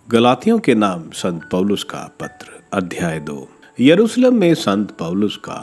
गलातियों के नाम संत पौलुस का पत्र अध्याय 2। यरूशलेम में संत पौलुस का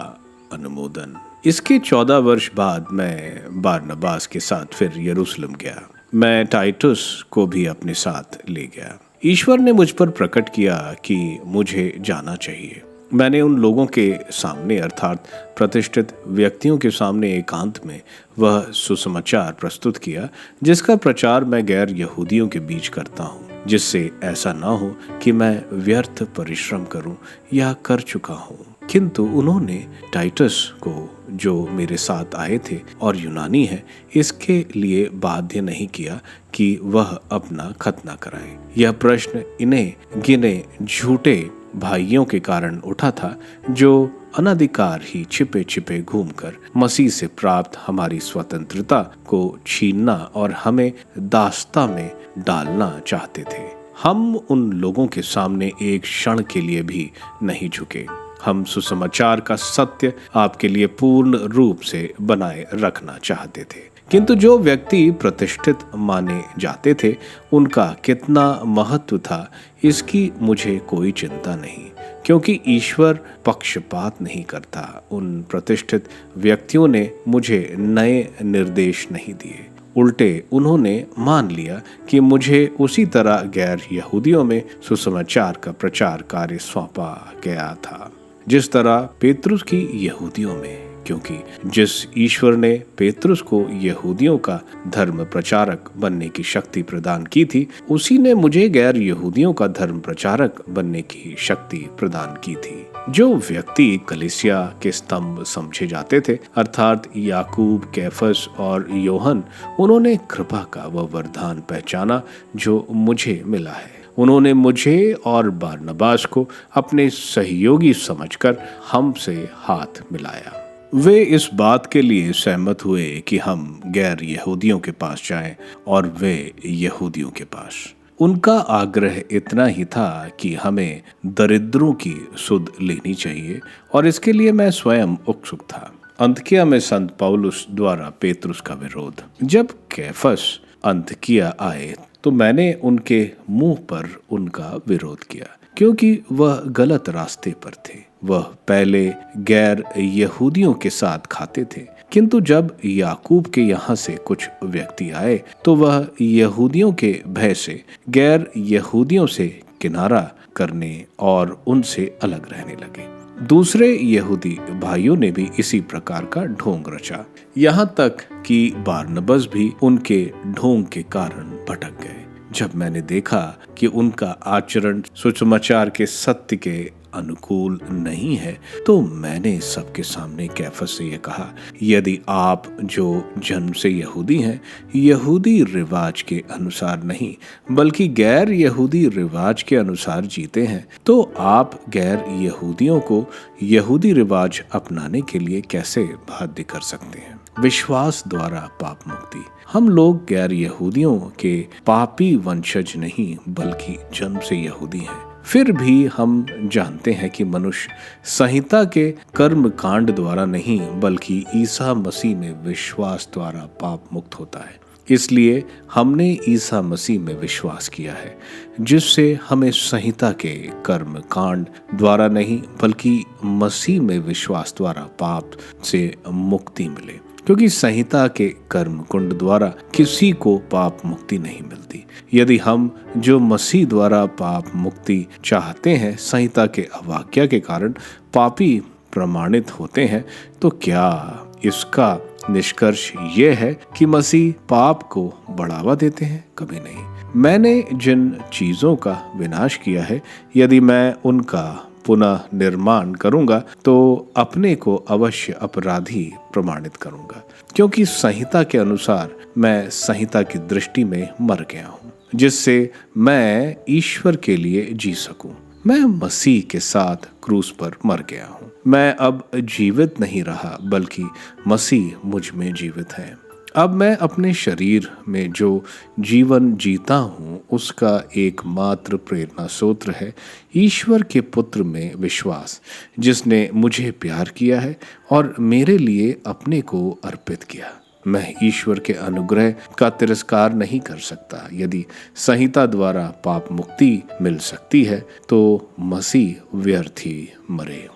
अनुमोदन। इसके 14 वर्ष बाद मैं बारनबास के साथ फिर यरूशलेम गया। मैं टाइटुस को भी अपने साथ ले गया। ईश्वर ने मुझ पर प्रकट किया कि मुझे जाना चाहिए। मैंने उन लोगों के सामने अर्थात प्रतिष्ठित व्यक्तियों के सामने एकांत में वह सुसमाचार प्रस्तुत किया जिसका प्रचार मैं गैर यहूदियों के बीच करता हूँ, जिससे ऐसा ना हो कि मैं व्यर्थ परिश्रम करूं या कर चुका हूं। किंतु उन्होंने टाइटस को, जो मेरे साथ आए थे और यूनानी है, इसके लिए बाध्य नहीं किया कि वह अपना खत ना कराए। यह प्रश्न इन्हें गिने झूठे भाइयों के कारण उठा था, जो अनधिकार ही छिपे छिपे घूमकर मसीह से प्राप्त हमारी स्वतंत्रता को छीनना और हमें दास्ता में डालना चाहते थे। हम उन लोगों के सामने एक क्षण के लिए भी नहीं झुके। हम सुसमाचार का सत्य आपके लिए पूर्ण रूप से बनाए रखना चाहते थे। किंतु जो व्यक्ति प्रतिष्ठित माने जाते थे, उनका कितना महत्व था इसकी मुझे कोई चिंता नहीं, क्योंकि ईश्वर पक्षपात नहीं करता। उन प्रतिष्ठित व्यक्तियों ने मुझे नए निर्देश नहीं दिए। उल्टे उन्होंने मान लिया कि मुझे उसी तरह गैर यहूदियों में सुसमाचार का प्रचार कार्य सौंपा गया था जिस तरह पेतरुस की यहूदियों में, क्योंकि जिस ईश्वर ने पेतरुस को यहूदियों का धर्म प्रचारक बनने की शक्ति प्रदान की थी, उसी ने मुझे गैर यहूदियों का धर्म प्रचारक बनने की शक्ति प्रदान की थी। जो व्यक्ति कलीसिया के स्तंभ समझे जाते थे, अर्थात याकूब, कैफस और योहन, उन्होंने कृपा का वह वरदान पहचाना जो मुझे मिला है। उन्होंने मुझे और बारनबास को अपने सहयोगी समझकर हमसे हाथ मिलाया। वे इस बात के लिए सहमत हुए कि हम गैर यहूदियों के पास जाएं और वे यहूदियों के पास। उनका आग्रह इतना ही था कि हमें दरिद्रों की सुध लेनी चाहिए और इसके लिए मैं स्वयं उत्सुक था। अंतकिया में संत पौलुस द्वारा पेतरुस का विरोध। जब कैफस अंतकिया आए तो मैंने उनके मुंह पर उनका विरोध किया, क्योंकि वह गलत रास्ते पर थे। वह पहले गैर यहूदियों के साथ खाते थे, किंतु जब याकूब के यहाँ से कुछ व्यक्ति आए तो वह यहूदियों के भय से गैर यहूदियों से किनारा करने और उनसे अलग रहने लगे। दूसरे यहूदी भाइयों ने भी इसी प्रकार का ढोंग रचा, यहाँ तक कि बारनबास भी उनके ढोंग के कारण भटक गए। जब मैंने देखा कि उनका आचरण सुसमाचार के सत्य के अनुकूल नहीं है, तो मैंने सबके सामने कैफस से यह कहा, यदि आप जो जन्म से यहूदी हैं, यहूदी रिवाज के अनुसार नहीं बल्कि गैर यहूदी रिवाज के अनुसार जीते हैं, तो आप गैर यहूदियों को यहूदी रिवाज अपनाने के लिए कैसे बाध्य कर सकते हैं? विश्वास द्वारा पाप मुक्ति। हम लोग गैर यहूदियों के पापी वंशज नहीं बल्कि जन्म से यहूदी हैं। फिर भी हम जानते हैं कि मनुष्य संहिता के कर्म कांड द्वारा नहीं बल्कि ईसा मसीह में विश्वास द्वारा पाप मुक्त होता है। इसलिए हमने ईसा मसीह में विश्वास किया है, जिससे हमें संहिता के कर्म कांड द्वारा नहीं बल्कि मसीह में विश्वास द्वारा पाप से मुक्ति मिले। क्योंकि संहिता के कर्म कुंड द्वारा किसी को पाप मुक्ति नहीं मिलती। यदि हम जो मसीह द्वारा पाप मुक्ति चाहते हैं संहिता के अवाज्ञा के कारण पापी प्रमाणित होते हैं, तो क्या इसका निष्कर्ष ये है कि मसीह पाप को बढ़ावा देते हैं? कभी नहीं। मैंने जिन चीजों का विनाश किया है, यदि मैं उनका पुनः निर्माण करूंगा तो अपने को अवश्य अपराधी प्रमाणित करूंगा, क्योंकि संहिता के अनुसार मैं संहिता की दृष्टि में मर गया हूं, जिससे मैं ईश्वर के लिए जी सकूं। मैं मसीह के साथ क्रूस पर मर गया हूं। मैं अब जीवित नहीं रहा बल्कि मसीह मुझ में जीवित है। अब मैं अपने शरीर में जो जीवन जीता हूँ उसका एकमात्र प्रेरणा स्रोत है ईश्वर के पुत्र में विश्वास, जिसने मुझे प्यार किया है और मेरे लिए अपने को अर्पित किया। मैं ईश्वर के अनुग्रह का तिरस्कार नहीं कर सकता। यदि संहिता द्वारा पाप मुक्ति मिल सकती है तो मसीह व्यर्थ ही मरे।